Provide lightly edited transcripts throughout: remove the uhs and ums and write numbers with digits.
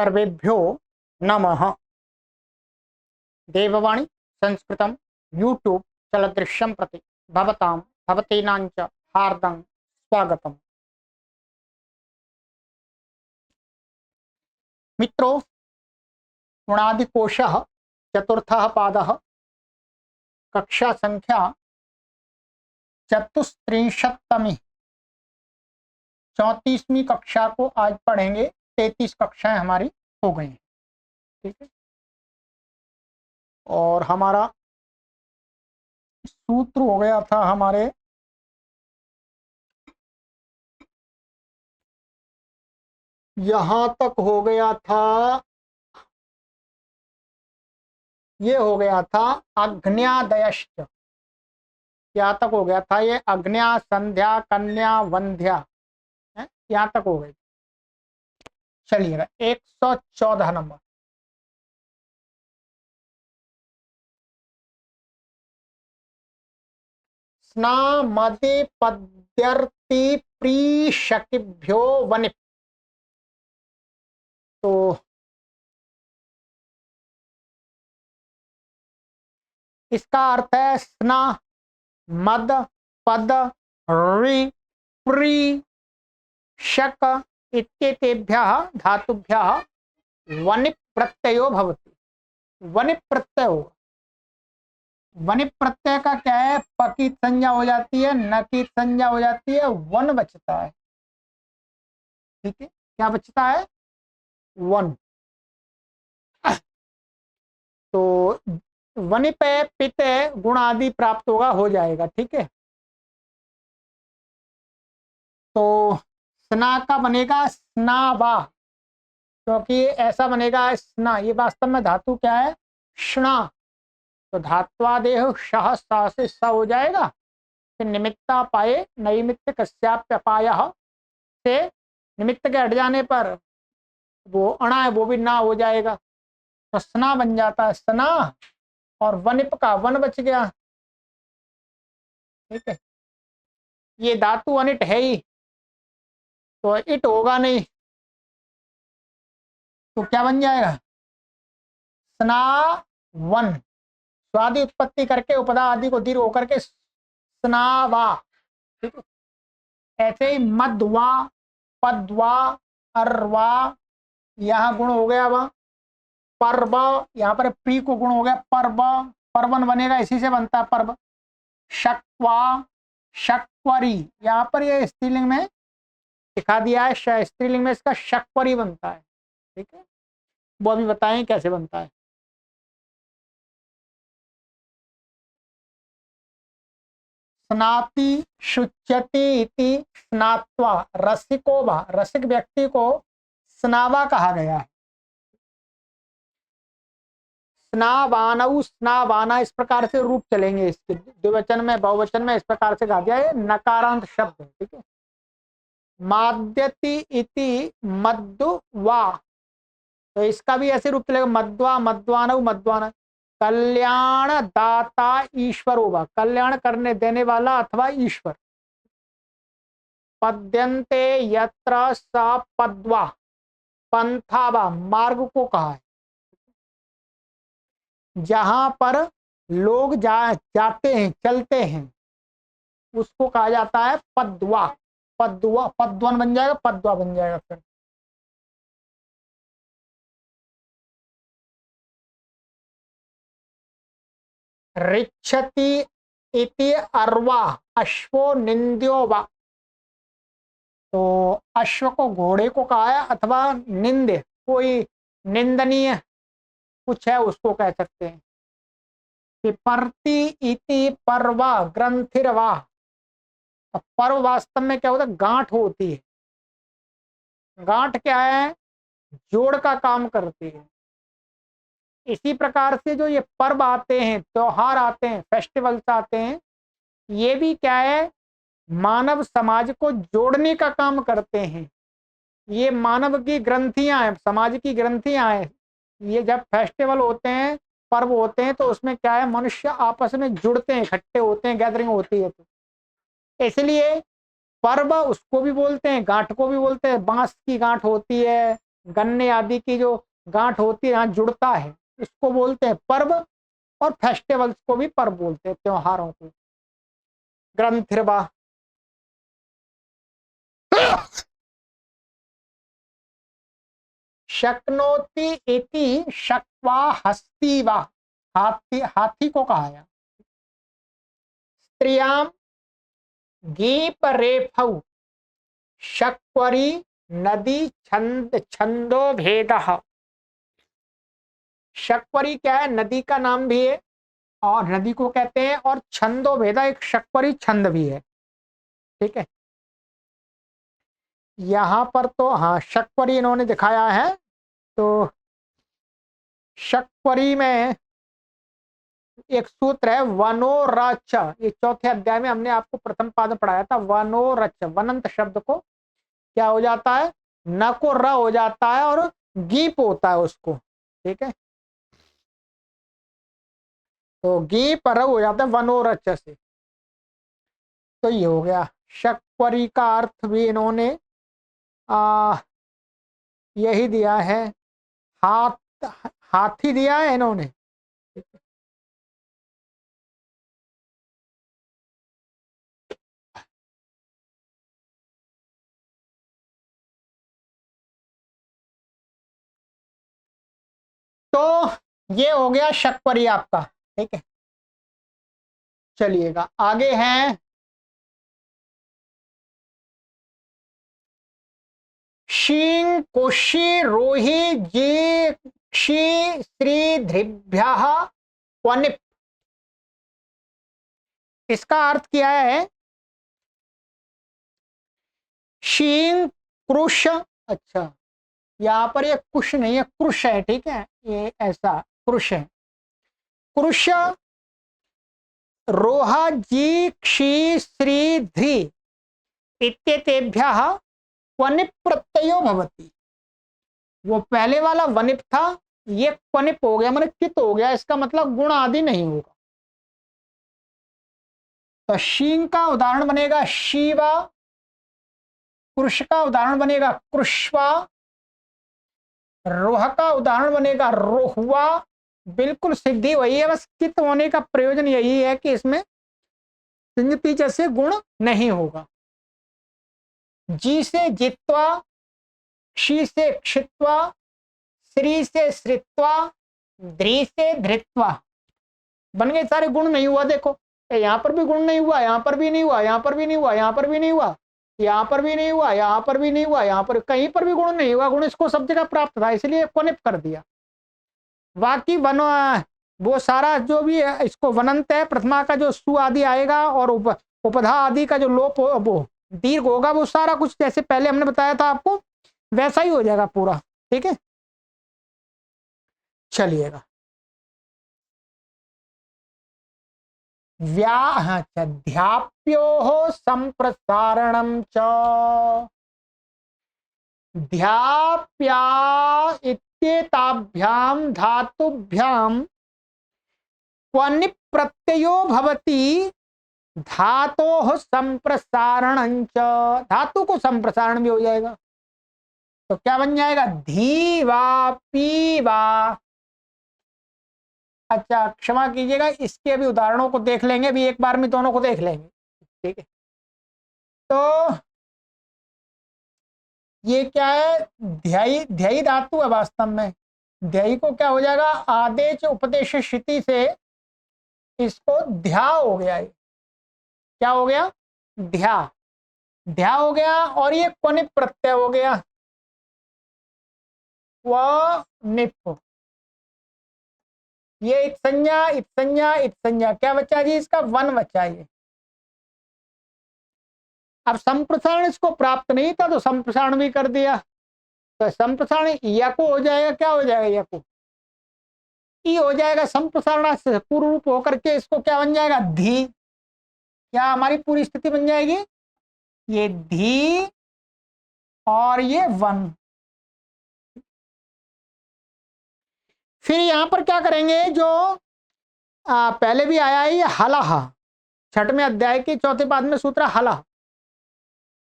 सर्वेभ्यो नमः। देववाणी संस्कृतं यूट्यूब चलदृश्यं प्रति भवतां भवतीनांच हार्दं स्वागतम्। मित्रों, गुणादिकोशः चतुर्थः पादः, कक्षा संख्या 34वीं 34वीं कक्षा को आज पढ़ेंगे। 33 कक्षाएं हमारी हो गई हैं, ठीक है। और हमारा सूत्र हो गया था, हमारे यहां तक हो गया था, ये हो गया था अग्न्यादयश्च, यहाँ तक हो गया था ये अग्न्या संध्या कन्या वंध्या, यहाँ तक हो गई। चलिएगा 114 नंबर। स्नामदि पद्यर्ति प्रीशकिभ्यो वनिप। तो इसका अर्थ है स्ना मद पद रि प्री शक इत्येतेभ्यः धातुभ्यः वनिप प्रत्ययो भवति। वनिप प्रत्यय होगा। वनिप प्रत्यय का क्या है? प की संज्ञा हो जाती है, न की संज्ञा हो जाती है, वन बचता है, ठीक है। क्या बचता है? वन। तो वनिप पित गुण आदि प्राप्त होगा, हो जाएगा, ठीक है। तो स्ना का बनेगा स्नावा, क्योंकि ऐसा बनेगा स्ना, ये वास्तव में धातु क्या है? श्ना। तो धात्वादेह शह सा से स हो जाएगा। फिर निमित्ता पाए नैमित्त कस्याप्यपायः से निमित्त के हट जाने पर वो अणा है वो भी ना हो जाएगा, तो स्ना बन जाता है स्ना। और वनिप का वन बच गया, ठीक है। ये धातु अनिट है ही, तो इट होगा नहीं, तो क्या बन जाएगा? स्ना वन। स्वादि उत्पत्ति करके उपदा आदि को दीर्घ होकर के स्नावा, ठीक है। ऐसे ही मध्वा पद्वा अर्वा, यहाँ गुण हो गया वह पर्व, यहाँ पर प्री को गुण हो गया पर्व, पर्वन बनेगा, इसी से बनता है पर्व। शक्वा शक्वरी, यहाँ पर ये स्त्रीलिंग में दिखा दिया है, स्त्रीलिंग में इसका शक्वरी बनता है, ठीक है। वो अभी बताएं कैसे बनता है। स्नाति शुच्यति इति स्नात्वा रसिको वा, रसिक व्यक्ति को स्नावा कहा गया है। स्नावानऊ स्नावाना, इस प्रकार से रूप चलेंगे इसके, द्विवचन में बहुवचन में इस प्रकार से कहा गया है। नकारांत शब्द, ठीक है। माद्यति इति मद्वा, तो इसका भी ऐसे रूप चलेगा मद्वा मद्वानऊ मद्वाना। कल्याण दाता ईश्वर होगा, कल्याण करने देने वाला अथवा ईश्वर। पद्यन्ते यत्र सा पद्वा, पंथावा मार्ग को कहा है, जहां पर लोग जाते हैं चलते हैं, उसको कहा जाता है पद्वा। पद्वा पद्वन बन जाएगा, पद्वा बन जाएगा। फिर रिच्छति इति अर्वा अश्वो निंद्यो वा, तो अश्व को घोड़े को कहा है, अथवा निंद कोई निंदनीय कुछ है उसको कह सकते हैं। पिपर्ति इति पर्वा ग्रंथिर्वा, पर्व वास्तव में क्या होता है? गांठ होती है। गांठ क्या है? जोड़ का काम करती है। इसी प्रकार से जो ये पर्व आते हैं, त्योहार आते हैं, फेस्टिवल्स आते हैं, ये भी क्या है? मानव समाज को जोड़ने का काम करते हैं। ये मानव की ग्रंथियां हैं, समाज की ग्रंथियां हैं। ये जब फेस्टिवल होते हैं, पर्व होते हैं, तो उसमें क्या है? मनुष्य आपस में जुड़ते हैं, इकट्ठे होते हैं, गैदरिंग होती है। तो इसलिए पर्व उसको भी बोलते हैं, गांठ को भी बोलते हैं। बांस की गांठ होती है, गन्ने आदि की जो गांठ होती है, यहाँ जुड़ता है, इसको बोलते हैं पर्व। और फेस्टिवल्स को भी पर्व बोलते हैं, त्योहारों को। ग्रंथिर्वा शक्नोति इति शक्वा हस्ती वा, हाथी, हाथी को कहा है। स्त्रियाम गीप रेफौ शक्वरी नदी छंद छंदो भेद। शक्वरी क्या है? नदी का नाम भी है और नदी को कहते हैं, और छंदो भेदा एक शक्वरी छंद भी है। ठीक है, यहां पर तो हाँ शक्वरी इन्होंने दिखाया है। तो शक्वरी में एक सूत्र है वनोरच, ये चौथे अध्याय में हमने आपको प्रथम पाद पढ़ाया था। वनोरच, वनंत शब्द को क्या हो जाता है? न को र हो जाता है और गीप होता है उसको। ठीक है, तो गीप र हो जाता है वनोरच से। तो ये हो गया। शक्वरी का अर्थ भी इन्होंने यही दिया है, हाथ, हाथी दिया है इन्होंने। तो ये हो गया शक्वरी आपका। ठीक है, चलिएगा आगे हैं शीं कोशी रोही जी क्षी श्री धृभ्य वनिप। इसका अर्थ क्या है? शीं क्रुश, अच्छा यहाँ पर ये कुश नहीं है, क्रुश है। ठीक है, ये ऐसा क्रुश है। क्रुश रोहा जी क्षी श्री ध्री इत्येतेभ्यः वनिप प्रत्ययो भवति। वो पहले वाला वनिप था, ये क्वनिप हो गया, मतलब कित हो गया। इसका मतलब गुण आदि नहीं होगा। तो शीं का उदाहरण बनेगा शिवा, कृष का उदाहरण बनेगा कृष्वा, रोह का उदाहरण बनेगा रोहुआ। बिल्कुल सिद्धि वही है, बस कित होने का प्रयोजन यही है कि इसमें संगति जैसे गुण नहीं होगा। जी से जित्वा, क्षी से क्षित्वा, श्री से श्रित्वा, ध्री से धृत्वा। बन गए सारे। गुण नहीं हुआ, देखो यहाँ पर भी गुण नहीं हुआ, यहाँ पर भी नहीं हुआ, यहाँ पर भी नहीं हुआ, यहाँ पर भी नहीं हुआ, यहाँ पर भी नहीं हुआ, यहाँ पर भी नहीं हुआ, यहाँ पर कहीं पर भी गुण नहीं हुआ। गुण इसको सब जगह प्राप्त था, इसलिए कोनिप कर दिया। बाकी वन वो सारा जो भी है इसको वनंत है, प्रथमा का जो सु आदि आएगा और उपधा आदि का जो लोप वो दीर्घ होगा, वो सारा कुछ जैसे पहले हमने बताया था आपको वैसा ही हो जाएगा पूरा। ठीक है, चलिएगा। ध्याप्यो संप्रसारणम च, ध्याप्या इत्येताभ्याम धातुभ्याम क्वनिप् प्रत्ययो भवति धातोः संप्रसारणं च। धातु को संप्रसारण भी हो जाएगा, तो क्या बन जाएगा? धीवा पीवा। अच्छा क्षमा कीजिएगा, इसके अभी उदाहरणों को देख लेंगे, अभी एक बार में दोनों को देख लेंगे। ठीक है, तो ये क्या है? ध्यायी, ध्यायी धातु है वास्तव में। ध्यायी को क्या हो जाएगा? आदेश उपदेश क्षिति से इसको ध्या हो गया है। क्या हो गया? ध्या, ध्या हो गया। और ये क्वनिप प्रत्यय हो गया, क्वनिप। ये इत संज्ञा, इत संज्ञा, इत संज्ञा, क्या बचा जी? इसका वन बचा। ये अब संप्रसारण इसको प्राप्त नहीं था, तो संप्रसारण भी कर दिया। तो संप्रसारण यको हो जाएगा। क्या हो जाएगा? यको ई हो जाएगा। संप्रसारण से पूर्व रूप होकर के इसको क्या बन जाएगा? धी। क्या हमारी पूरी स्थिति बन जाएगी? ये धी और ये वन। फिर यहां पर क्या करेंगे? जो पहले भी आया है, ये हलह, छठवें अध्याय के चौथे पाद में सूत्र हलह।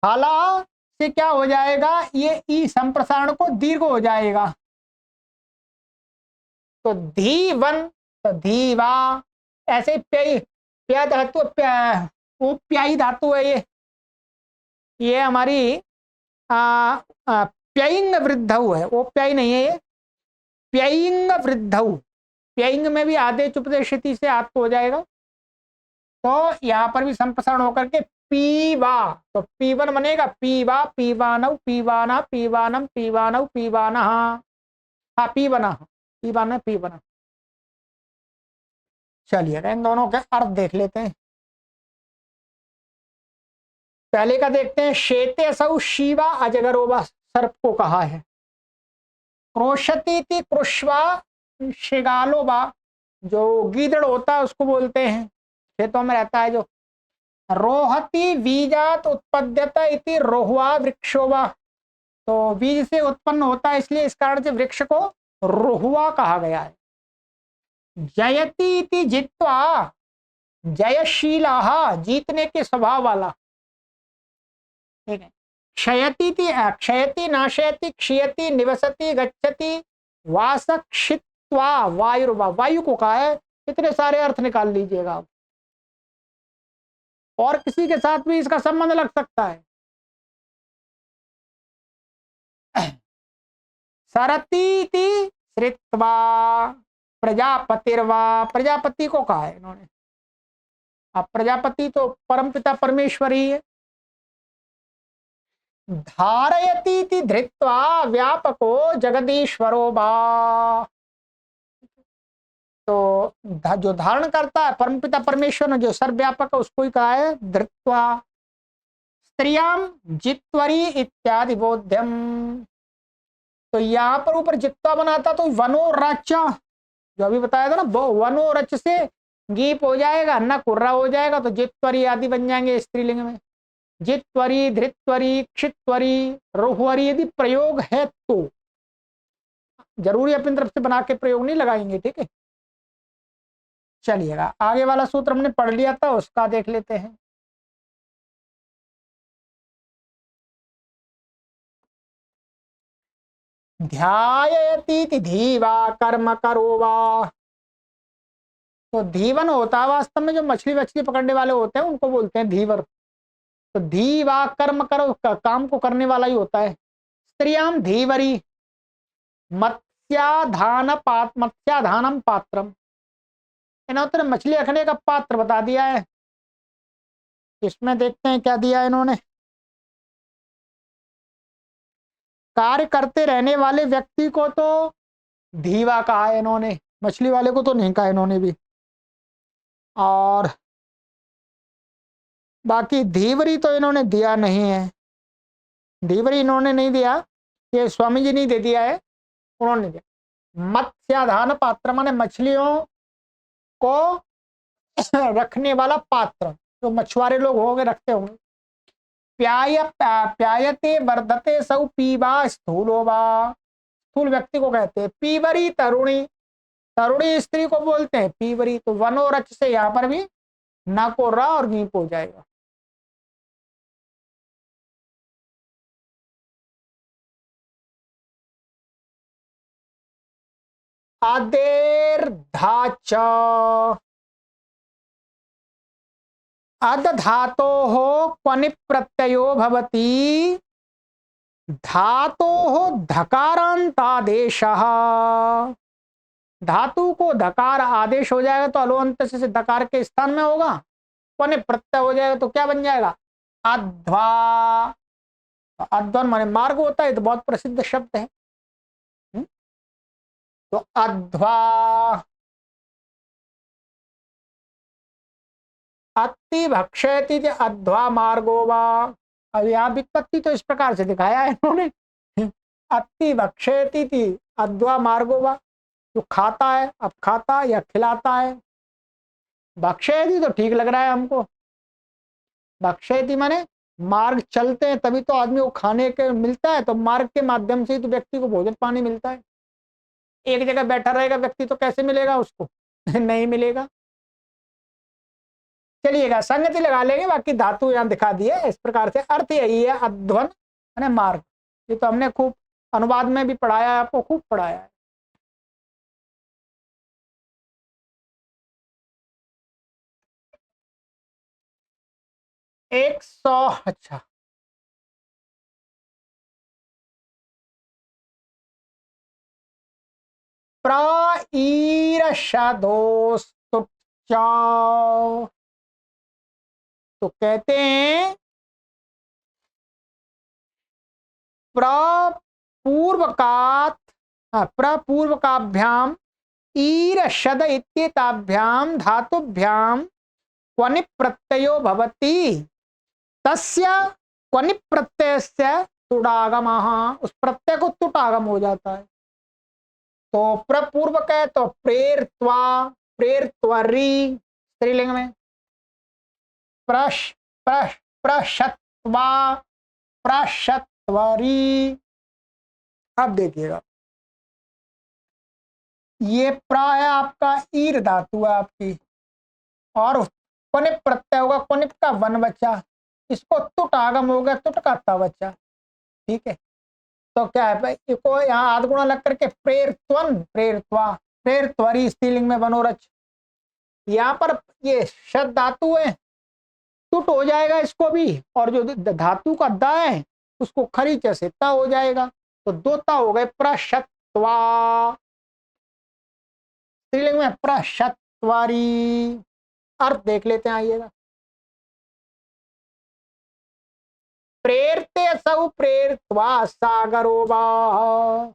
हलह से क्या हो जाएगा, ये ई संप्रसारण को दीर्घ हो जाएगा। तो धीवन, तो धीवा, ऐसे प्याई, प्या धातु, वो प्याई धातु है ये हमारी प्यइंग वृद्धौ है, वो प्याई नहीं है, ये प्यइंग वृद्धौ। प्यइंग में भी आदेश उपदेशिति से आप हो जाएगा। तो यहाँ पर भी संप्रसारण होकर के पीवा, तो पीवन बनेगा, पीवा पीवानव पीवाना पीवानम पीवानव पीवाना, हाँ पीवना, पीवाना पीवना। चलिए इन दोनों के अर्थ देख लेते हैं। पहले का देखते हैं, शेते सौ शिवा अजगरोवा, सर्प को कहा है। क्रोशती कृष्वा शिगालोबा, जो गीदड़ होता है उसको बोलते हैं, खेतों में रहता है जो। रोहती बीजात उत्पद्यता इति रोहुआ वृक्षोवा, तो बीज से उत्पन्न होता है इसलिए इस कारण से वृक्ष को रोहुआ कहा गया है। जयती इति जित्वा, जयशीला, जीतने के स्वभाव वाला, ठीक है। क्षयती, क्षयती नाशयती क्षीयती निवसती गच्छति वासक्षित्वा वायुर्वा, वायु को कहा है। इतने सारे अर्थ निकाल लीजिएगा आप, और किसी के साथ भी इसका संबंध लग सकता है। सरतीति श्रित्वा प्रजापतिर्वा, प्रजापति को कहा है इन्होंने। अब प्रजापति तो परमपिता परमेश्वर ही है। धारयती धृत्वा व्यापको जगदीश्वरो बा, तो जो धारण करता है परमपिता परमेश्वर ने, जो सर्वव्यापक है, उसको ही कहा है धृत्वा। स्त्रियाम जित्वरी इत्यादि बोध्यम, तो यहाँ पर ऊपर जित्वा बनाता तो वनोरच, जो अभी बताया था ना, वनोरच से गीप हो जाएगा, न कुर्रा हो जाएगा, तो जित्वरी आदि बन जाएंगे स्त्रीलिंग में। जित्वरी, धृत्वरी, क्षित्वरी, रोहवरी यदि प्रयोग है तो, जरूरी अपनी तरफ से बना के प्रयोग नहीं लगाएंगे, ठीक है। चलिएगा आगे वाला सूत्र हमने पढ़ लिया था, उसका देख लेते हैं। ध्यायती धीवा कर्म करोवा, तो धीवन होता है वास्तव में जो मछली वछली पकड़ने वाले होते हैं उनको बोलते हैं धीवर। तो धीवा कर्म करो, काम को करने वाला ही होता है। स्त्रियाम धीवरी, मत्स्याधानम पात्रम, इन्होंने मछली रखने का पात्र बता दिया है। इसमें देखते हैं क्या दिया इन्होंने। कार्य करते रहने वाले व्यक्ति को तो धीवा कहा है इन्होंने, मछली वाले को तो नहीं कहा इन्होंने भी। और बाकी धीवरी तो इन्होंने दिया नहीं है, धीवरी इन्होंने नहीं दिया, ये स्वामी जी ने दे दिया है, उन्होंने दिया। मत्स्याधान पात्र माने मछलियों को रखने वाला पात्र, जो मछुआरे लोग होंगे रखते होंगे। प्यायते वर्धते सौ पीवा स्थूलोवा, स्थूल व्यक्ति को कहते हैं। पीवरी तरुणी, तरुणी स्त्री को बोलते हैं पीवरी। तो वनोरच से यहाँ पर भी ना को रा और नीप हो जाएगा। आदेर धाच, अद धातो हो क्वनि प्रत्ययो भवति, धातो हो धकारांतादेश, धातु को धकार आदेश हो जाएगा तो अलोअंत से धकार के स्थान में होगा, क्वनि प्रत्यय हो जाएगा तो क्या बन जाएगा, अध्वा। अध्वन माने मार्ग होता है, तो बहुत प्रसिद्ध शब्द है। तो अध्वा, अति भक्षयति अध्वा मार्गो वा। अब यहाँ विपत्ति तो इस प्रकार से दिखाया है इन्होंने, अति भक्षयति थी अध्वा मार्गो वा, जो खाता है, अब खाता या खिलाता है। भक्षयति तो ठीक लग रहा है हमको, भक्षयति माने मार्ग चलते हैं तभी तो आदमी को खाने के मिलता है, तो मार्ग के माध्यम से ही तो व्यक्ति को भोजन पानी मिलता है। एक जगह बैठा रहेगा व्यक्ति तो कैसे मिलेगा उसको नहीं मिलेगा। चलिएगा संगति लगा लेंगे, बाकी धातु यहाँ दिखा दिए। इस प्रकार से अर्थ यही है, अध्वन है मार्ग। ये तो हमने खूब अनुवाद में भी पढ़ाया है, आपको खूब पढ़ाया है। एक सौ, अच्छा, प्राईरशदोस्तुच्च, तो कहते हैं प्रपूर्वकात्, प्रपूर्वकाभ्याम ईरशद इत्येताभ्याम धातुभ्याम क्वनि प्रत्ययो भवति, तस्य क्वनि प्रत्ययस्य तुडागमः, उस प्रत्यय को तुटागम हो जाता है। तो प्रपूर्वक है तो प्रेरत्वा, प्रेरत्वरी स्त्रीलिंग में, प्रश प्रश प्रशत्वा, प्रशत्वरी। अब देखिएगा, ये प्रा है आपका, ईर धातु है आपकी, और क्वनिप प्रत्यय होगा, क्वनिप का वन बच्चा, इसको तुट आगम हो गया, तुट का ता बच्चा। ठीक है, तो क्या है भाई, इसको यहाँ आध गुणा लग करके प्रेरत्वन, प्रेरत्वा, प्रेरत्वरी स्त्रीलिंग में बनोरच। यहाँ पर ये शद धातु है, तुट हो जाएगा इसको भी, और जो धातु का दा है उसको खरीच से ता हो जाएगा, तो दो ता हो गए, प्रशत्वा स्त्रीलिंग में, प्रशत्वारी। अर्थ देख लेते हैं, आइएगा। प्रेरते सब प्रेरत्वा सागरो वा,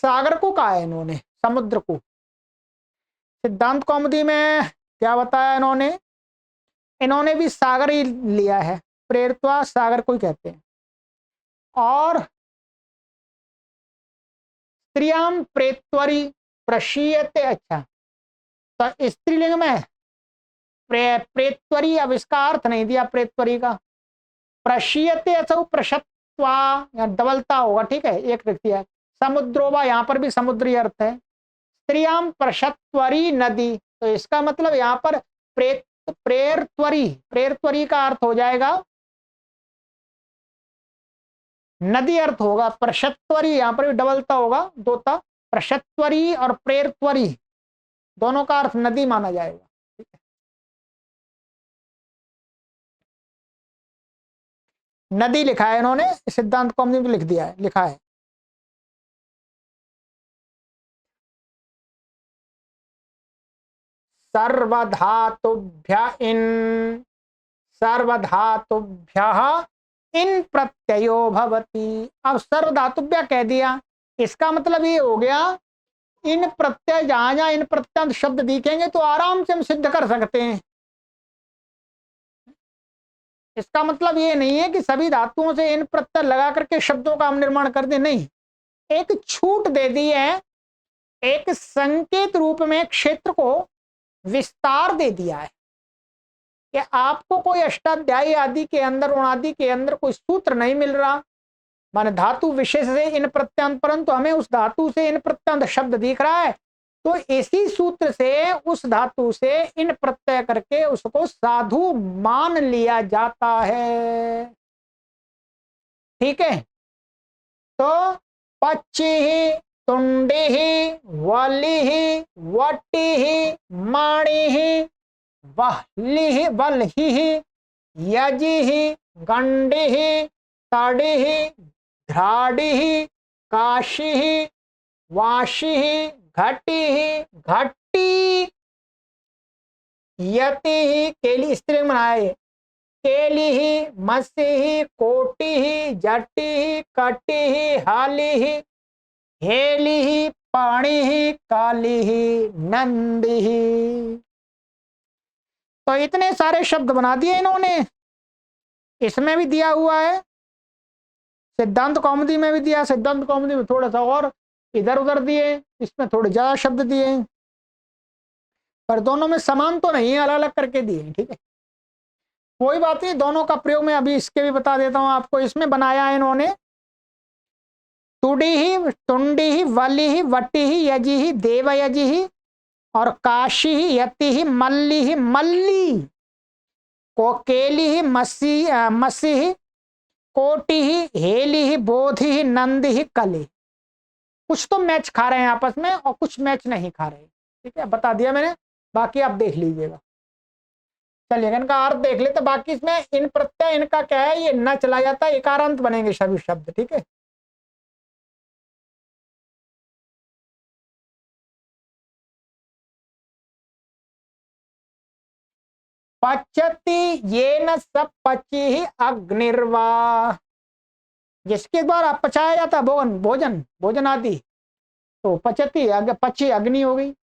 सागर को कहा है इन्होंने, समुद्र को। सिद्धांत कौमुदी में क्या बताया इन्होंने, इन्होंने भी सागर ही लिया है, प्रेरत्वा सागर को ही कहते हैं। और स्त्रियाम प्रेत्वरी प्रशीयते, अच्छा, तो स्त्रीलिंग में प्रेत्वरी, अब इसका अर्थ नहीं दिया प्रेत्वरी का, प्रशीयते असौ प्रशत्वा, डबलता होगा, ठीक है, एक रख दिया। समुद्रोवा, यहाँ पर भी समुद्री अर्थ है। स्त्रियाम प्रशत्वरी नदी, तो इसका मतलब यहाँ पर प्रेरत्वरी, प्रेरत्वरी का अर्थ हो जाएगा नदी, अर्थ होगा। प्रशत्वरी यहाँ पर भी डबलता होगा, दोता, प्रशत्वरी और प्रेरत्वरी दोनों का अर्थ नदी माना जाएगा। नदी लिखा है इन्होंने, सिद्धांत कौमुदी में लिख दिया है, लिखा है। सर्वधातुभ्य इन, सर्वधातुभ्य इन प्रत्ययो भवति। अब सर्वधातुभ्य कह दिया, इसका मतलब ये हो गया, इन प्रत्यय जहां जहां इन प्रत्यय शब्द दिखेंगे तो आराम से हम सिद्ध कर सकते हैं। इसका मतलब ये नहीं है कि सभी धातुओं से इन प्रत्यय लगा करके शब्दों का हम निर्माण कर दे, नहीं, एक छूट दे दी है, एक संकेत रूप में क्षेत्र को विस्तार दे दिया है कि आपको कोई अष्टाध्यायी आदि के अंदर, उणादि के अंदर कोई सूत्र नहीं मिल रहा, माने धातु विशेष से इन प्रत्यंत, परंतु हमें उस धातु से इन प्रत्यंत शब्द दिख रहा है, तो इसी सूत्र से उस धातु से इन प्रत्यय करके उसको साधु मान लिया जाता है। ठीक है, तो पच्ची, तुंडी, वली, वटी, माणी, वहली, वलही, यजी, गंडी, तड़ी, ध्राड़ी, काशी, वाशी, घटी, घट्टी, यति, केली स्त्रीलिंग बनाए, केली, मसी, कोटी, जटी, कटी, हाली, हेली, पाणी, काली, नंदी। तो इतने सारे शब्द बना दिए इन्होंने, इसमें भी दिया हुआ है, सिद्धांत कौमुदी में भी दिया, सिद्धांत कौमुदी में थोड़ा सा और इधर उधर दिए, इसमें थोड़े ज्यादा शब्द दिए, पर दोनों में समान तो नहीं है, अलग अलग करके दिए। ठीक है, कोई बात नहीं, दोनों का प्रयोग मैं अभी इसके भी बता देता हूं आपको। इसमें बनाया है इन्होंने तुडी ही, तुंडी ही, वली ही, वटी ही, यजी ही, देवयजी ही, और काशी ही, यति ही, मल्ली ही, मल्ली, कोकेली ही, मसी, मसी ही, कोटि ही, हेली ही, बोधि ही, नंदी ही, कली। कुछ तो मैच खा रहे हैं आपस में और कुछ मैच नहीं खा रहे। ठीक है, बता दिया मैंने, बाकी आप देख लीजिएगा। चलिए इनका अर्थ देख लेते, बाकी इसमें इन प्रत्यय इनका क्या है, ये न चला जाता है, इकारांत बनेंगे सभी शब्द। ठीक है, पचती ये न सब पची ही अग्निर्वा, जिसके द्वारा पचाया जाता भोजन, भोजन भोजन आदि, तो पचती पची अग्नि हो गई।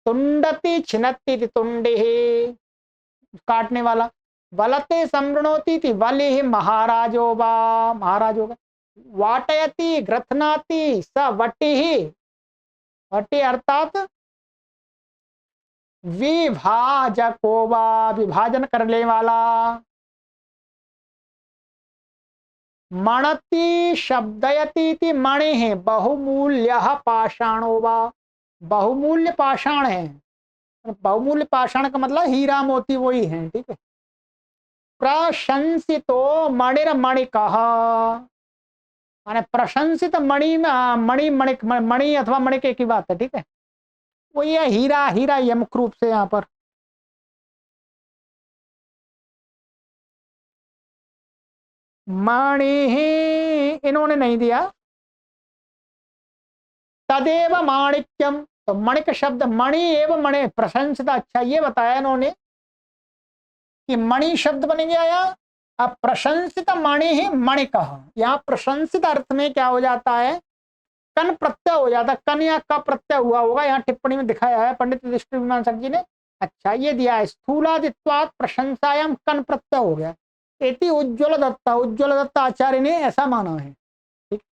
तुंडती छिन्नती तुंडे, काटने वाला। वलते समृणोती थी वली ही महाराजो बा, महाराज होगा। वाटयती ग्रथनाती स वटी ही, वटी अर्थात विभाजकोवा, विभाजन करने वाला। मणति शब्दयती मणि है बहुमूल्य पाषाणो वा, बहुमूल्य पाषाण है। बहुमूल्य पाषाण का मतलब हीरा मोती वही है। ठीक है, प्रशंसितो मणिर मणि कहा, माने प्रशंसित मणि में मणि मणि मणि अथवा मणि की बात है। ठीक है, वो ये हीरा, हीरा यमुक रूप से यहाँ पर। मणि ही इन्होंने नहीं दिया, तदेव माणिक्यम, तो मणिक शब्द मणि एवं मणि प्रशंसित, अच्छा ये बताया इन्होंने कि मणि शब्द बन गया यहाँ। अब प्रशंसित मणि ही मणि कहा, यहाँ प्रशंसित अर्थ में क्या हो जाता है, कन प्रत्यय हो जाता है। कन या का प्रत्यय हुआ होगा, यहाँ टिप्पणी में दिखाया है पंडित युधिष्ठिर मीमांसक जी ने। अच्छा ये दिया है, स्थूलादित्वात् प्रशंसायाम कन प्रत्यय हो गया। इति उज्ज्वल दत्ता, उज्ज्वल दत्ता आचार्य ने ऐसा माना है। ठीक,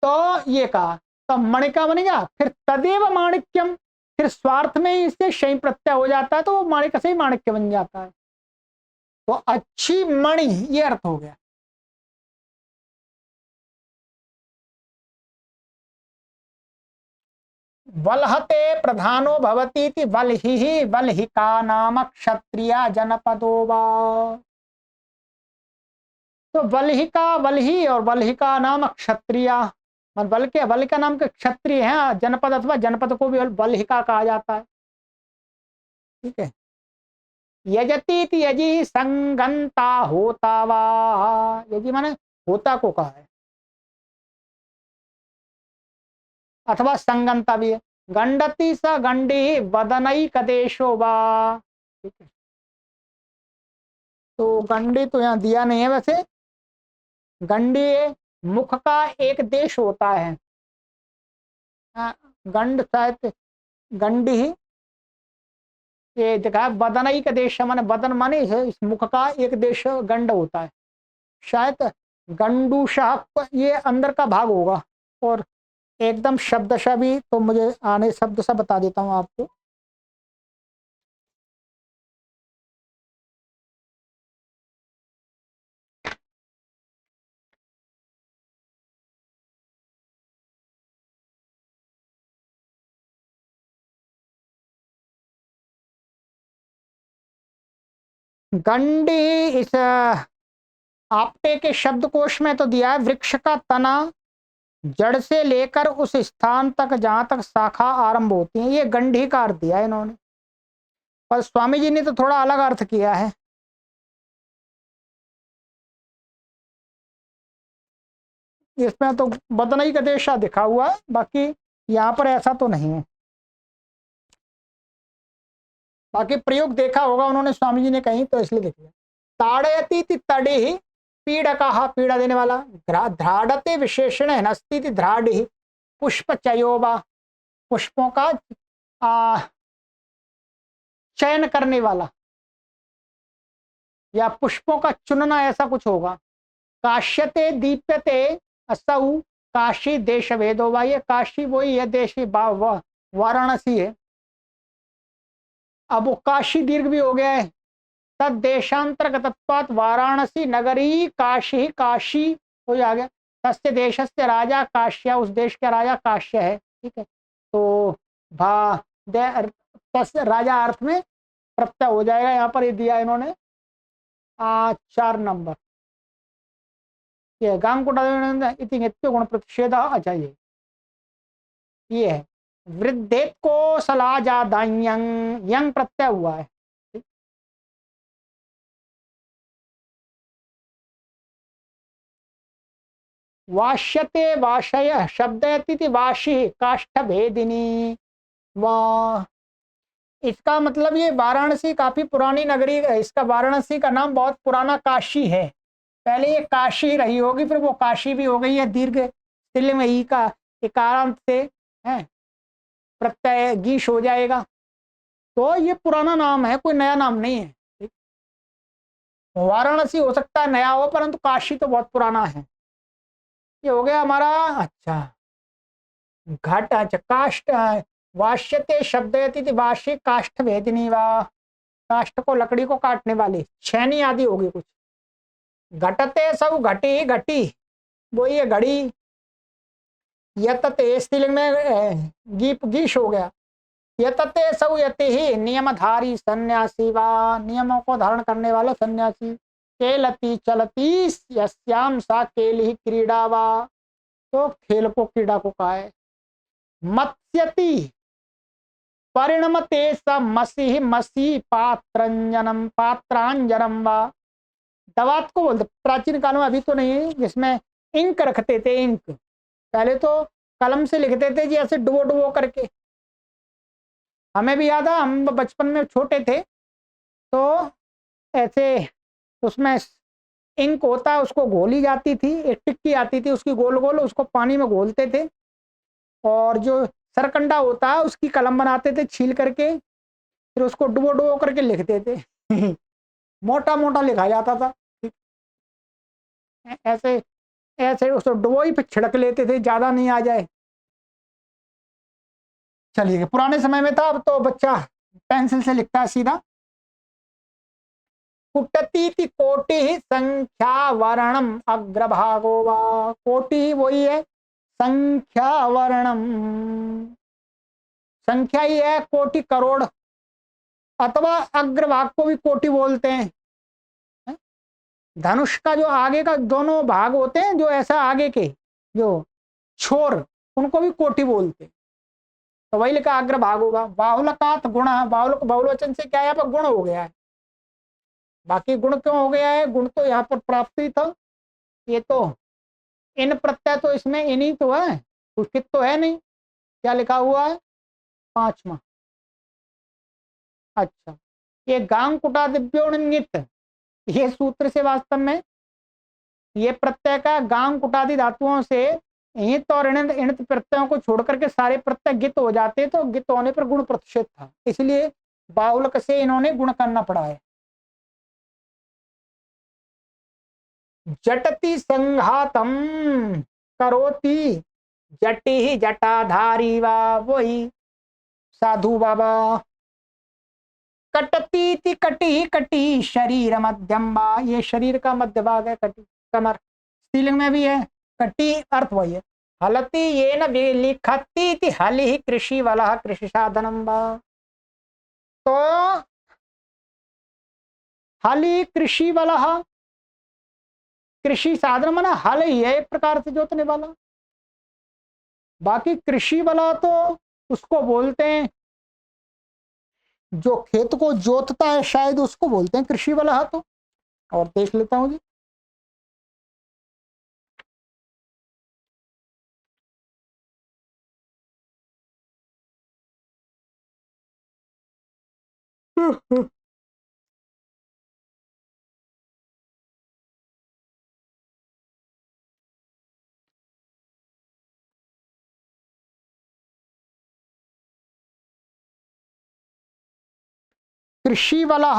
तो ये कहा, तो मणिका बन गया। फिर तदेव माणिक्यम, फिर स्वार्थ में ही इससे शय प्रत्यय हो जाता है, तो वो माणिक से ही माणिक्य बन जाता है। तो अच्छी मणि ये अर्थ हो गया। वलहते प्रधानो भवती थी वलहि, वलहिका नाम क्षत्रिय जनपदो वा, तो वलहिका, वलहि और वलहिका नाम क्षत्रिय, बल के बल का नाम के क्षत्रिय है। जनपद अथवा जनपद को भी वलहिका कहा जाता है। ठीक है, यजती यजी संगंता होता वा, यजी माने होता को कहा है, अथवा संगंता भी है। गंडती स गंडी वदनई कदेशो वा। ठीक है, तो गंडी तो यहाँ दिया नहीं है वैसे। गंडी मुख का एक देश होता है। गंड शायद गंडी ही ये देखा, बदनई का देश माने बदन माने इस मुख का एक देश गंड होता है। शायद गंडूशाह ये अंदर का भाग होगा। और एकदम शब्दशः भी तो मुझे आने शब्द सा बता देता हूँ आपको। गंडी इस आपटे के शब्दकोश में तो दिया है, वृक्ष का तना जड़ से लेकर उस स्थान तक जहां तक शाखा आरंभ होती है, ये गंडी का अर्थ दिया है इन्होंने। पर स्वामी जी ने तो थोड़ा अलग अर्थ किया है। इसमें तो बदनई का देश दिखा हुआ है, बाकी यहाँ पर ऐसा तो नहीं है। बाकी प्रयोग देखा होगा उन्होंने, स्वामी जी ने कहीं, तो इसलिए देख लिया। ताड़यती तड़े ही पीड़का, पीड़ा देने वाला। ध्राड़ते विशेषण है नस्ती ध्राड़ ही, पुष्प चयोबा, पुष्पों का चयन करने वाला या पुष्पों का चुनना, ऐसा कुछ होगा। काश्यते दीप्यते असौ काशी देश भेदो बा, ये काशी वही है, देश वाराणसी है। अब वो काशी दीर्घ भी हो गया है। तद देशांतर्गतत्वात् वाराणसी नगरी काशी, काशी हो गया। तस्य देशस्य राजा काश्य, उस देश का राजा काश्य है। ठीक है, तो तस्य राजा अर्थ में प्रत्यय हो जाएगा। यहाँ पर ये दिया इन्होंने। 4 नंबर ये गांगकुटा इति नित्य गुण प्रतिषेध। अच्छा ये है वृद्धेत को सला जादा यंग यंग प्रत्यय हुआ है। वाष्यते वाशय शब्द वाशी काष्ठ भेदिनी। वाह, इसका मतलब ये वाराणसी काफी पुरानी नगरी है। इसका वाराणसी का नाम बहुत पुराना काशी है। पहले ये काशी रही होगी, फिर वो काशी भी हो गई है। दीर्घ तिल में ई का इकारांत से है प्रत्यय गीश हो जाएगा। तो ये पुराना नाम है, कोई नया नाम नहीं है। वाराणसी हो सकता है नया हो, परंतु काशी तो बहुत पुराना है। ये हो गया हमारा। अच्छा घट अच्छा काष्ठ वाष्यते शब्दयति वाशी काष्ठ भेदनी वा काष्ठ को लकड़ी को काटने वाली छेनी आदि होगी कुछ। घटते सब घटी घटी वो ये घड़ी। यतते स्त्रीलिंग में गीप गीश हो गया। यतते सब यति ही नियमधारी सन्यासी वा नियमों को धारण करने वाला सन्यासी। केलती चलती यस्याम सा केल ही क्रीड़ा वा तो खेल को क्रीड़ा को कहा है। मत्स्यति परिणमते स मसीह मसी पात्रंजनम पात्रांजनम वा दवात को बोलते प्राचीन काल में, अभी तो नहीं है, जिसमें इंक रखते थे। इंक पहले तो कलम से लिखते थे जी ऐसे डुबो डुबो करके। हमें भी याद है, हम बचपन में छोटे थे तो ऐसे उसमें इंक होता है, उसको घोली जाती थी, एक टिक्की आती थी उसकी गोल गोल, उसको पानी में घोलते थे और जो सरकंडा होता है उसकी कलम बनाते थे छील करके, फिर उसको डुबो डुबो करके लिखते थे। मोटा मोटा लिखा जाता था। ऐसे ऐसे उसको डुबो ही पे छिड़क लेते थे, ज्यादा नहीं आ जाए। चलिए पुराने समय में था, अब तो बच्चा पेंसिल से लिखता है सीधा। कुटती कोटि संख्या वर्णम अग्रभागो वा कोटि वही है संख्या वर्णम। संख्या ही है कोटि करोड़, अथवा अग्रभाग को भी कोटि बोलते हैं। धनुष का जो आगे का दोनों भाग होते हैं, जो ऐसा आगे के जो छोर, उनको भी कोटि बोलते हैं। तो वही लिखा अग्रभाग होगा। बाहुलकात गुण, बाहुल बहुवचन से क्या है, यहाँ पर गुण हो गया है। बाकी गुण क्यों हो गया है, गुण तो यहाँ पर प्राप्ति था। ये तो इन प्रत्यय तो इसमें इन्हीं तो है, पुष्टित तो है नहीं। क्या लिखा हुआ है 5वां। अच्छा ये गांग कुटा दिव्योनित, ये सूत्र से वास्तव में ये प्रत्यय का गांग कुटादि धातुओं से हित और इणित प्रत्ययों को छोड़ करके सारे प्रत्यय गित हो जाते, तो गित होने पर गुण प्रतिषेध था, इसलिए बाहुलक से इन्होंने गुण करना पड़ा है। जटति संघातम करोति जटि जटाधारी वा वही साधु बाबा। कटती कटी कटी शरीर मध्यम वा ये शरीर का मध्य भाग है। कटी कमर स्त्रीलिंग में भी है। कटी अर्थ वही है। हलती ये न लिखती हल ही कृषि वाला कृषि साधनम वा तो हली कृषि वाला कृषि साधन माना हल ही है एक प्रकार से जोतने वाला। बाकी कृषि वाला तो उसको बोलते हैं जो खेत को जोतता है, शायद उसको बोलते हैं कृषि वाला। तो और देख लेता हूं जी। कृषि वाला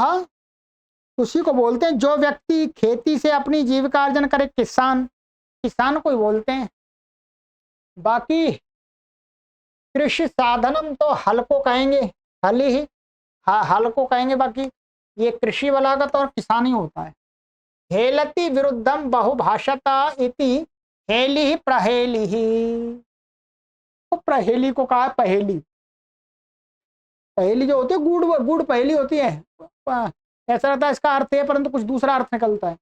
उसी को बोलते हैं जो व्यक्ति खेती से अपनी जीविका अर्जन करे, किसान, किसान को ही बोलते हैं। बाकी कृषि साधनम तो हल को कहेंगे, हल ही हल को कहेंगे। बाकी ये कृषि वाला का तो और किसान ही होता है। हेलति विरुद्धम बहुभाषता इति हेली प्रहेली ही तो प्रहेली को कहा पहेली। पहेली जो होती है गुड़ गुड़ पहेली होती है, ऐसा रहता है इसका अर्थ है, परंतु कुछ दूसरा अर्थ निकलता है।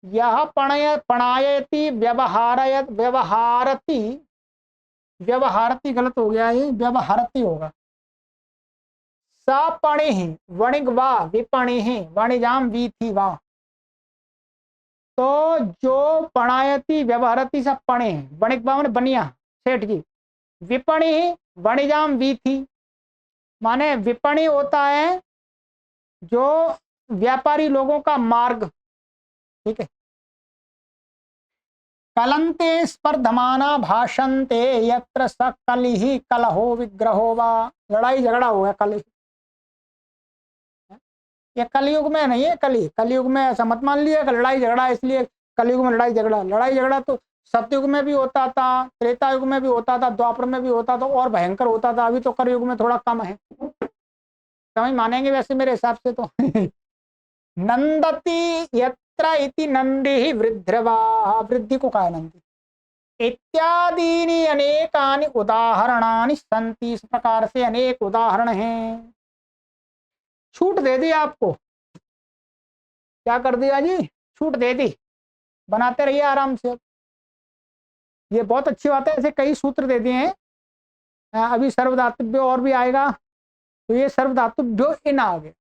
यह पणायति व्यवहारयत व्यवहारति, व्यवहारति गलत हो गया, ये व्यवहारति होगा। सपणे वणिक वा विपणि वाणिजाम वी थी वा। तो जो पणायति व्यवहारति सब पणे, वणिक वा माने बनिया सेठ जी, विपणि वाणिजाम वी थी माने विपणि होता है जो व्यापारी लोगों का मार्ग, ठीक है। कलंते स्पर्धमाना भाषन्ते यत्र स कलिहि कलहो विग्रहो वा। लड़ाई झगड़ा हो गया कल, ये कलयुग में नहीं है, कलयुग में ऐसा मत मान लिया कि लड़ाई झगड़ा इसलिए कलयुग में लड़ाई झगड़ा। लड़ाई झगड़ा तो सतयुग में भी होता था, त्रेता युग में भी होता था, द्वापर में भी होता था और भयंकर होता था। अभी तो कलयुग में थोड़ा कम है, समझ मानेंगे वैसे मेरे हिसाब से तो। नंदति यत्र इति नंदी वृद्ध्रवा, वृद्धि को कहा नंदी, इत्यादि अनेकानि उदाहरणानि सन्ति। इस प्रकार से अनेक उदाहरण हैं। छूट दे दी आपको, क्या कर दिया जी, छूट दे दी, बनाते रहिए आराम से। ये बहुत अच्छी बात है, ऐसे कई सूत्र दे दिए हैं। अभी सर्वधातुभ्य और भी आएगा, तो ये सर्वधातुभ्यो इन आ गए।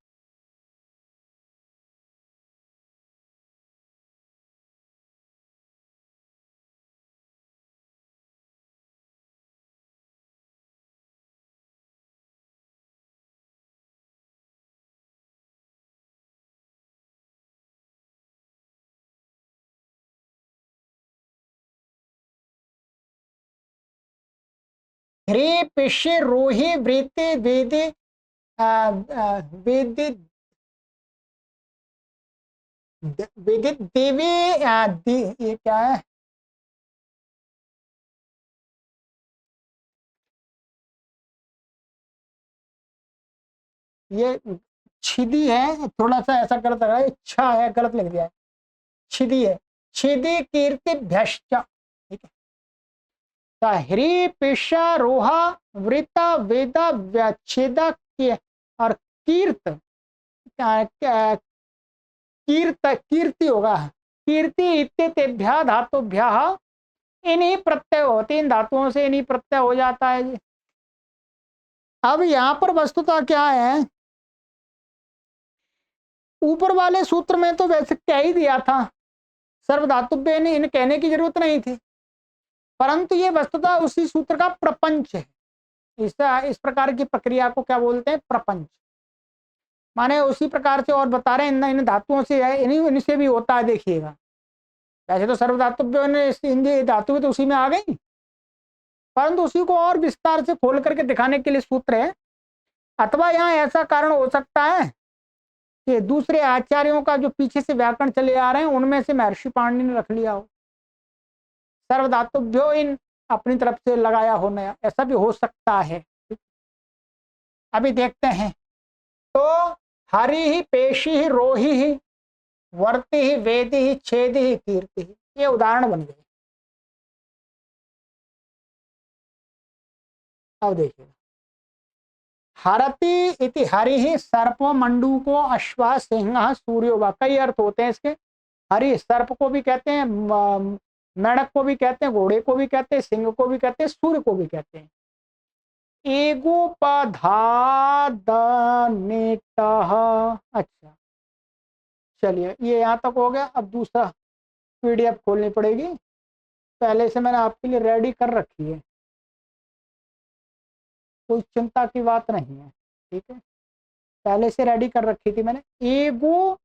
ह्री पिष्य रोही वृत्ति वेदि वेदि वेदित देवी ये क्या है, ये छिदी है, थोड़ा सा ऐसा गलत लग रहा है, इच्छा है गलत लिख दिया है, छिदी है, छिदी कीर्ति भ्यश्च, ठीक है। ह्री पिशा रोहा वृत वेद व्यच्छेद और कीर्त, कीर्त कीर्ति होगा, कीर्ति इत्येतेभ्यः धातुभ्यः इन्हीं प्रत्यय होते, इन धातुओं से इन्हीं प्रत्यय हो जाता है जी। अब यहाँ पर वस्तुता क्या है, ऊपर वाले सूत्र में तो वैसे कह ही दिया था, सर्वधातुभ्य इन कहने की जरूरत नहीं थी, परंतु ये वस्तुता उसी सूत्र का प्रपंच है। इस प्रकार की प्रक्रिया को क्या बोलते हैं, प्रपंच। माने उसी प्रकार से और बता रहे हैं, इन धातुओं से है, इनसे भी होता है, देखिएगा। वैसे तो सर्वधातुभ्य हिंदी धातु भी तो उसी में आ गई, परंतु उसी को और विस्तार से खोल करके दिखाने के लिए सूत्र है। अथवा यहाँ ऐसा कारण हो सकता है कि दूसरे आचार्यों का जो पीछे से व्याकरण चले आ रहे हैं उनमें से महर्षि पाणिनि ने रख लिया हो, सर्वधातुभ्यो इन अपनी तरफ से लगाया हो नया, ऐसा भी हो सकता है। अभी देखते हैं। तो हरि ही पेशी ही रोही ही वर्ति ही वेदी ही छेदी ही कीर्ति ही, ये उदाहरण बन गए। अब देखिए, हरति इति हरि ही सर्पो मंडूको अश्व सिंह सूर्यो वा, कई अर्थ होते हैं इसके। हरि सर्प को भी कहते हैं, मेढक को भी कहते हैं, घोड़े को भी कहते हैं, सिंह को भी कहते हैं, सूर्य को भी कहते हैं। अच्छा चलिए, ये यहाँ तक हो गया। अब दूसरा पीडीएफ खोलनी पड़ेगी, पहले से मैंने आपके लिए रेडी कर रखी है, कोई चिंता की बात नहीं है, ठीक है। पहले से रेडी कर रखी थी मैंने। एगो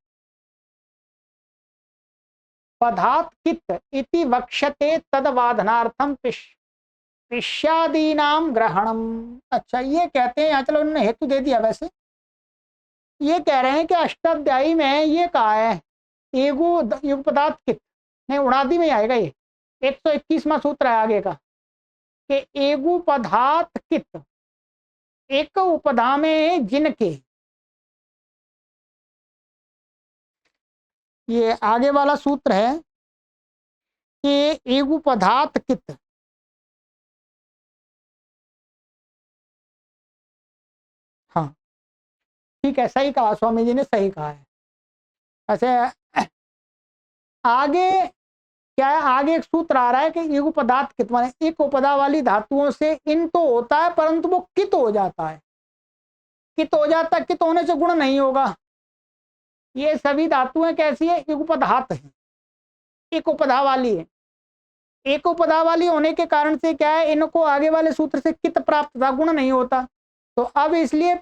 पदात् कित इति वक्ष्यते तदवादनार्थम पिष्यादीनाम ग्रहणम। अच्छा, ये कहते हैं यहाँ, चलो उन्होंने हेतु दे दिया। वैसे ये कह रहे हैं कि अष्टाध्यायी में ये कहा है एगो युग पदार्थ कित, नहीं उणादि में आएगा ये, 121वां सूत्र है आगे का, कि एगो पदार्थ कित, एक उपधा में जिनके, ये आगे वाला सूत्र है कि एगो पदार्थ कित, हाँ, ठीक है, सही कहा, स्वामी जी ने सही कहा है। ऐसे आगे क्या है, आगे एक सूत्र आ रहा है कि एक पदार्थ कित माने एक उपदा वाली धातुओं से इन तो होता है परंतु वो कित हो जाता है। कित हो जाता है, कित होने से गुण नहीं होगा। ये सभी धातुएं कैसी है, एक उपधात है, एक उपधा वाली है। एक उपधा वाली होने के कारण से क्या है, इनको आगे वाले सूत्र से कित प्राप्त था, गुण नहीं होता। तो अब इसलिए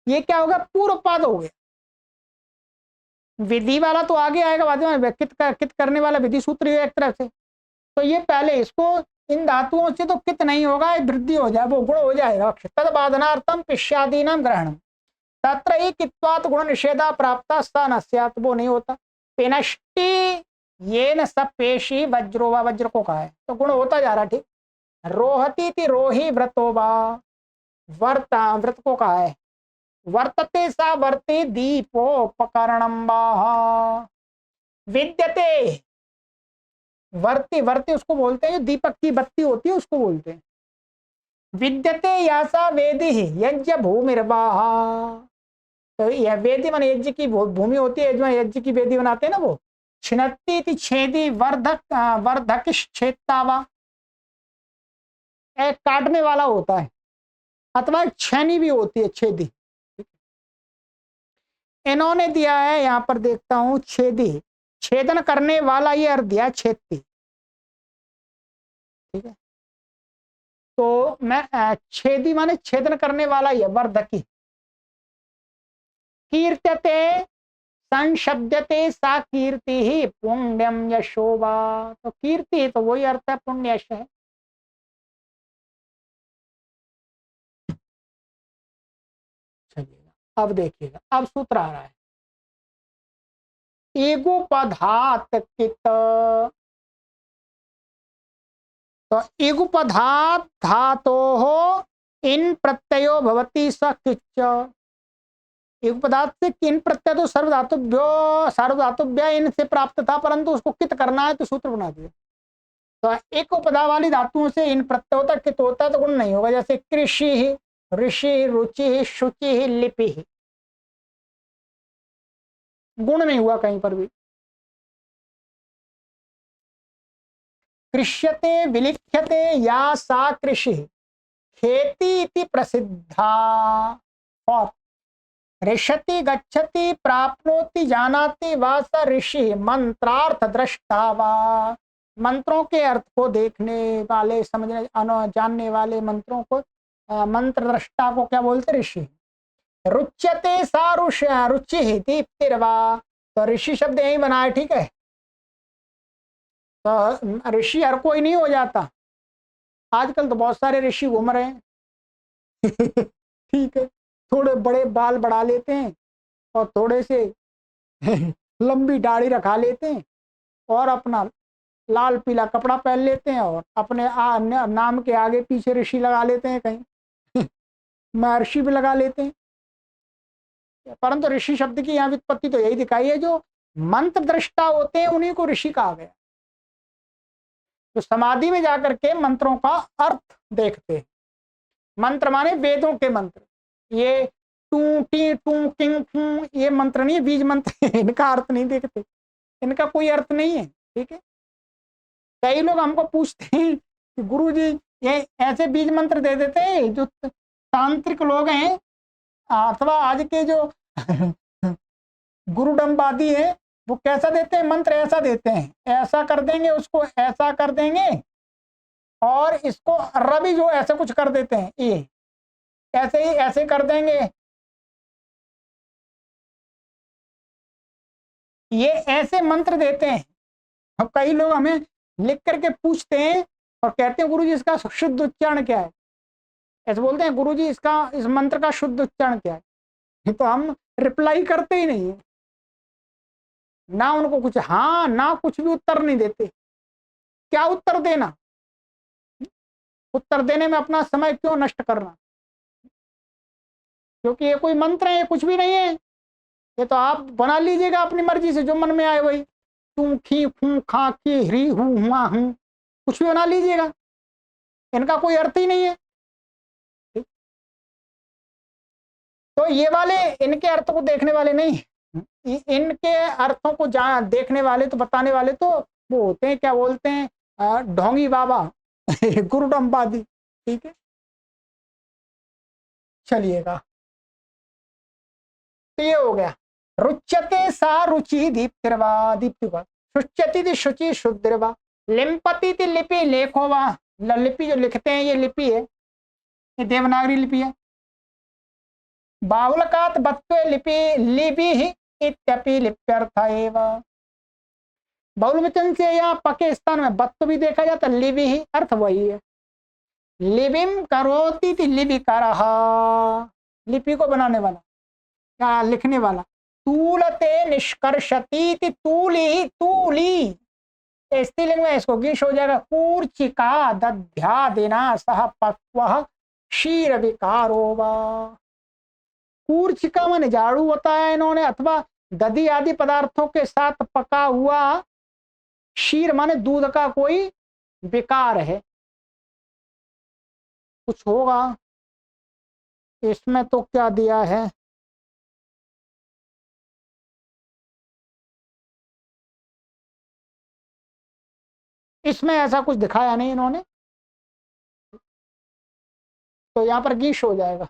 ये क्या होगा, पूर्व पद हो गया। विधि वाला तो आगे आएगा बाद में, कित करने वाला विधि सूत्र है एक तरह से। तो ये पहले इसको, इन धातुओं से तो कित नहीं होगा, वृद्धि हो जाए, वो गुण हो जाएगा। तद बाधनार्थम पिष्यादीनाम ग्रहणम तत्र ही कित्वात गुण निषेधा प्राप्त स न स्यात्, वो नहीं होता। पेनष्टि ये न सब पेशी वज्रो व, वज्र को कहा है तो गुण होता जा रहा, ठीक। रोहती थी रोही व्रतोबा, वर्ता व्रत को कहा है। वर्तते सा वर्ते दीपोपकरणम विद्यते, वर्ती वर्ती उसको बोलते हैं जो दीपक की बत्ती होती है उसको बोलते हैं। विद्यते यासा वेदी यज्ञ भूमिर्वाहा, तो यह वेदी मान यज्ञ की भूमि होती है, यज्ञ की वेदी बनाते हैं ना वो। छिन्नती थी छेदी वर्धक वर्धक छेदतावा, एक काटने वाला होता है, अथवा छेनी भी होती है छेदी। इन्होंने दिया है यहां पर देखता हूं छेदी, छेदन करने वाला, ये अर्थ दिया छेदती, ठीक है। तो मैं छेदी माने छेदन करने वाला, ये वर्धकी। कीर्त्यते संशब्दते सा कीर्ति ही पुण्यम यशोभा, तो कीर्ति तो वही अर्थ है, पुण्य यश है। चलिएगा अब देखिएगा, अब सूत्र आ रहा है। एगुपधात कित, तो एगुपधात धातो हो इन प्रत्ययो भवती स किच्च, एक पदार्थ से किन प्रत्यय तो सर्वधातुभ्यो सार्वधातुभ्य इनसे प्राप्त था परंतु उसको कित करना है तो सूत्र बना दिया। तो एक उपदा वाली धातुओं से इन प्रत्ययों तक कित होता है तो गुण नहीं होगा, जैसे कृषि ही, ऋषि, रुचि ही, शुचि ही, लिपि ही, गुण नहीं हुआ कहीं पर भी। कृष्यते विलिख्यते या सा कृषि खेती इति प्रसिद्धा, और ऋषति गच्छति प्राप्नोति जानाति वा स ऋषि मंत्रार्थ दृष्टा वा, मंत्रों के अर्थ को देखने वाले, समझने जानने वाले, मंत्रों को मंत्र दृष्टा को क्या बोलते, ऋषि। रुच्यते सा रुचि दीप्तिर्वा, तो ऋषि शब्द यही बना है, ठीक है। तो ऋषि हर कोई नहीं हो जाता, आजकल तो बहुत सारे ऋषि घूम रहे हैं ठीक है, थोड़े बड़े बाल बढ़ा लेते हैं और थोड़े से लंबी दाढ़ी रखा लेते हैं और अपना लाल पीला कपड़ा पहन लेते हैं और अपने नाम के आगे पीछे ऋषि लगा लेते हैं, कहीं महर्षि भी लगा लेते हैं। परंतु ऋषि शब्द की यहाँ व्युत्पत्ति तो यही दिखाई है, जो मंत्र दृष्टा होते हैं उन्हीं को ऋषि कहा गया, जो समाधि में जाकर के मंत्रों का अर्थ देखते हैं। मंत्र माने वेदों के मंत्र, ये टू टी टू किंग फू ये मंत्र नहीं है, बीज मंत्र इनका अर्थ नहीं देखते, इनका कोई अर्थ नहीं है, ठीक है। कई लोग हमको पूछते हैं कि गुरुजी ये ऐसे बीज मंत्र दे देते हैं, जो तांत्रिक लोग हैं अथवा आज के जो गुरुडम्बादी है वो कैसा देते हैं मंत्र, ऐसा देते हैं, ऐसा कर देंगे उसको, ऐसा कर देंगे और इसको रवि जो ऐसा कुछ कर देते हैं, ये ऐसे ही ऐसे कर देंगे, ये ऐसे मंत्र देते हैं। अब कई लोग हमें लिख करके पूछते हैं और कहते हैं गुरुजी इसका शुद्ध उच्चारण क्या है, ऐसे बोलते हैं गुरुजी इसका इस मंत्र का शुद्ध उच्चारण क्या है, तो हम रिप्लाई करते ही नहीं है ना, उनको कुछ हाँ ना कुछ भी उत्तर नहीं देते। क्या उत्तर देना, उत्तर देने में अपना समय क्यों नष्ट करना, क्योंकि ये कोई मंत्र है, ये कुछ भी नहीं है, ये तो आप बना लीजिएगा अपनी मर्जी से, जो मन में आए वही, तू खी फू खा की हरी हूँ हुआ हूँ, कुछ भी बना लीजिएगा, इनका कोई अर्थ ही नहीं है। तो ये वाले इनके अर्थ को देखने वाले नहीं, इनके अर्थों को जान देखने वाले तो बताने वाले तो वो होते हैं, क्या बोलते हैं, ढोंगी बाबा गुरु डम्बादी। ठीक है, चलिएगा। तो ये हो गया। रुच्यते सा रुचि दीप्तिर्वा दीप्तिवा, शुच्यति थी शुचि शुद्धिर्वा, लिम्पति थी लिपि लेखोवा, लिपि जो लिखते हैं ये लिपि है, ये देवनागरी लिपि है। बाहुलकात बत्वे लिपि लिपि इत्यपि लिप्यर्थ एवं। बहुल वचन से या पके स्थान में बत्व भी देखा जाता, लिपि ही अर्थ वही है। लिपिम करोति थी लिपिकारः, लिपि को बनाने वाला या लिखने वाला। तूलते निष्कर्षति थी तूली तूली, स्त्रीलिंग में इसको गिश हो जाएगा। कूर्चिका दध्यादिना सह पक्व क्षीर विकारो वा। कूर्चिका माने झाड़ू बताया इन्होंने, अथवा दधी आदि पदार्थों के साथ पका हुआ। क्षीर माने दूध का कोई विकार है, कुछ होगा इसमें। तो क्या दिया है, इसमें ऐसा कुछ दिखाया नहीं इन्होंने, तो यहां पर गीश हो जाएगा।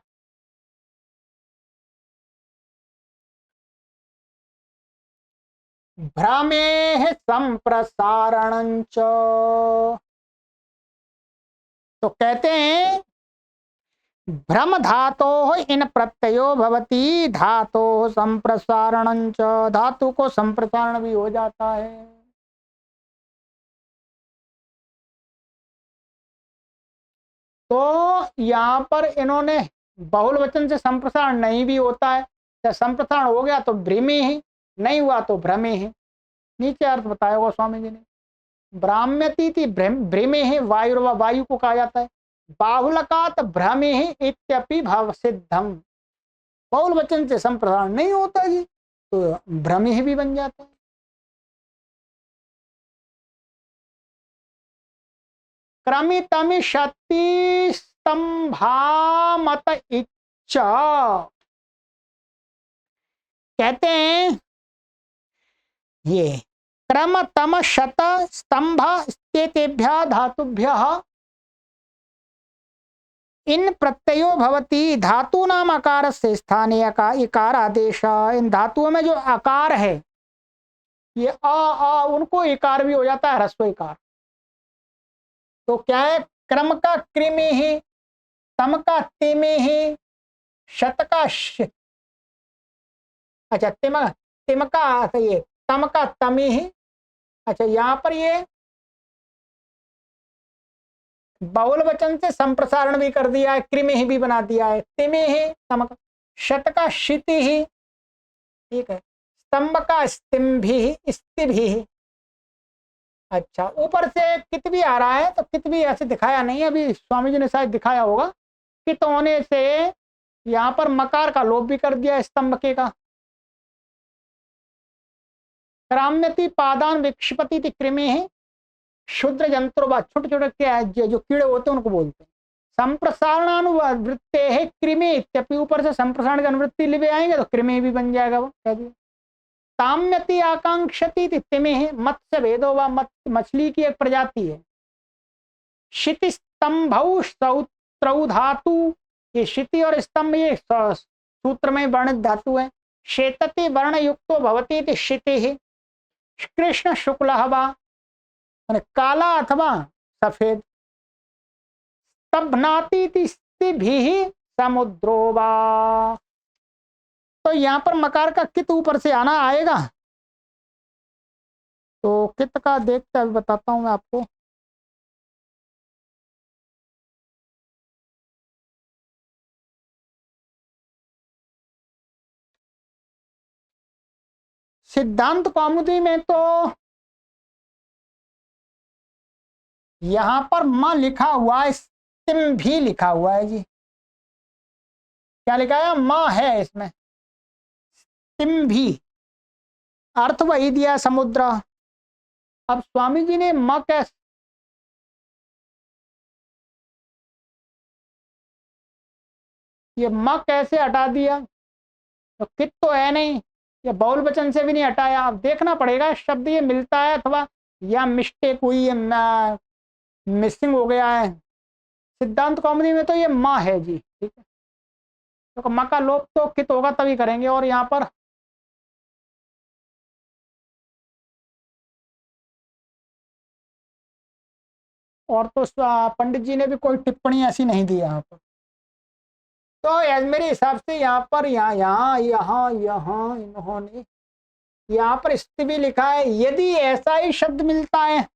भ्रमे संप्रसारण, तो कहते हैं भ्रम धातो इन प्रत्ययो भवती धातो संप्रसारण, धातु को संप्रसारण भी हो जाता है। तो यहाँ पर इन्होंने बहुल वचन से संप्रसारण नहीं भी होता है, जब संप्रसारण हो गया तो भ्रमे ही, नहीं हुआ तो भ्रमे ही। नीचे अर्थ बताया होगा स्वामी जी ने। ब्राह्म्यती भ्रमे ही वायु, वायु को कहा जाता है। बाहुलकात भ्रमे ही इत्यपि भाव सिद्धम, बहुल वचन से संप्रसारण नहीं होता जी, तो भ्रमे ही भी बन जाता है। क्रमितमि शक्ति स्तंभामत इच्छा, कहते हैं ये क्रम तम शत स्तंभ स्तेतेभ्य धातुभ्य इन प्रत्ययो भवती धातु नाम आकार से स्थानीय का इकार आदेश। इन धातुओं में जो आकार है ये आ उनको इकार भी हो जाता है, ह्रस्व इकार। तो क्या है, क्रम का कृमि ही, तम का तिमि ही, शत का अच्छा तिम का ये तम का तमी ही। अच्छा यहाँ पर ये बहुल वचन से संप्रसारण भी कर दिया है, कृमि ही भी बना दिया है, तिमि ही तम का, शत का शिति ही, ठीक है, स्तंभ का स्तंभि ही स्तिभि ही। अच्छा ऊपर से कित भी आ रहा है, तो कित भी ऐसे दिखाया नहीं, अभी स्वामी जी ने शायद दिखाया होगा। कित होने से यहाँ पर मकार का लोप भी कर दिया स्तंभ के का। क्राम्यति पादान विक्षिपति कृमि है, क्षुद्र जंत्रों, छोटे छोटे क्या जो कीड़े होते हैं उनको बोलते हैं। संप्रसारणानुवृत्ते है कृमि इत्यपि, ऊपर से संप्रसारण की अनुवृत्ति ले आएंगे तो कृमि भी बन जाएगा वो, कह दिया। ताम्यति आकांक्षति तिमि है, मत्स्य भेदो व मछली की एक प्रजाति है। क्षिति स्तंभौ सौत्रौ धातु, ये क्षिति और स्तंभ ये सूत्र में वर्णित धातु है। शेतति वर्ण युक्तो भवती क्षिति है। कृष्ण शुक्ल हवा काला अथवा सफेद। स्तंभनाती भी समुद्रोवा, तो यहां पर मकार का कित ऊपर से आना आएगा, तो कित का देखते अभी बताता हूं मैं आपको। सिद्धांत कौमुदी में तो यहां पर म लिखा हुआ है, स्तिम भी लिखा हुआ है जी। क्या लिखा है, म है इसमें, स्तिम भी, अर्थ वही दिया समुद्र। अब स्वामी जी ने म कैसे, ये म कैसे हटा दिया, तो कित तो है नहीं, ये बहुल वचन से भी नहीं हटाया। अब देखना पड़ेगा शब्द ये मिलता है अथवा या मिस्टेक हुई है, मिसिंग हो गया है। सिद्धांत कौमुदी में तो ये माँ है जी, ठीक है। तो माँ का लोप तो कित होगा तभी करेंगे। और यहाँ पर और तो पंडित जी ने भी कोई टिप्पणी ऐसी नहीं दी यहाँ पर। तो मेरे हिसाब से यहाँ पर यहाँ यहाँ यहाँ यहाँ इन्होंने यहाँ पर स्थिति भी लिखा है। यदि ऐसा ही शब्द मिलता है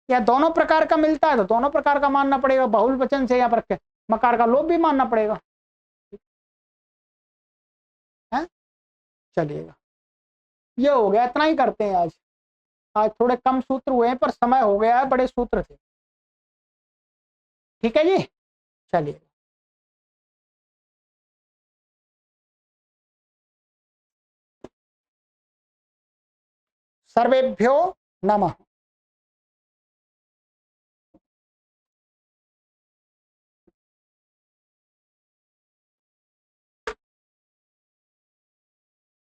या दोनों प्रकार का मिलता है तो दोनों प्रकार का मानना पड़ेगा, बहुल वचन से। यहाँ पर मकार का लोप भी मानना पड़ेगा, है। चलिएगा, ये हो गया, इतना ही करते हैं आज। आज थोड़े कम सूत्र हुए हैं पर समय हो गया है, बड़े सूत्र थे। ठीक है जी, चलिए। सर्वेभ्यो नमः।